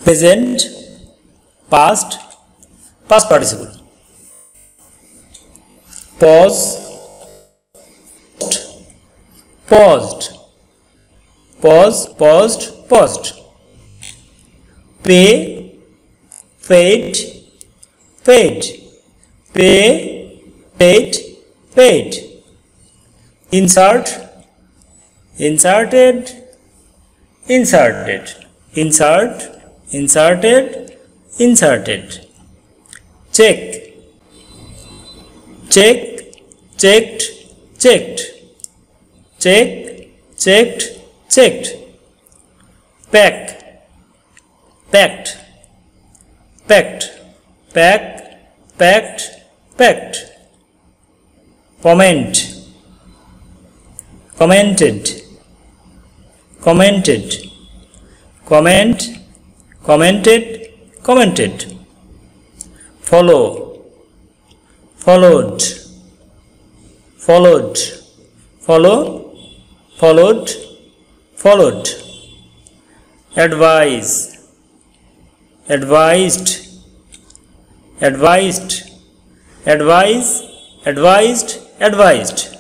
present, past, past participle. Pause, paused, pause, paused, paused. Pay, paid, paid. Pay, paid, paid. Insert, inserted, inserted. Insert, inserted, inserted. Check, check, checked, checked. Check, checked, checked. Pack, packed, packed, pack, packed, packed. Comment, commented, commented. Comment, commented, commented. Follow, followed, followed. Follow, followed, followed. Advise, advised, advised. Advise, advised, advised.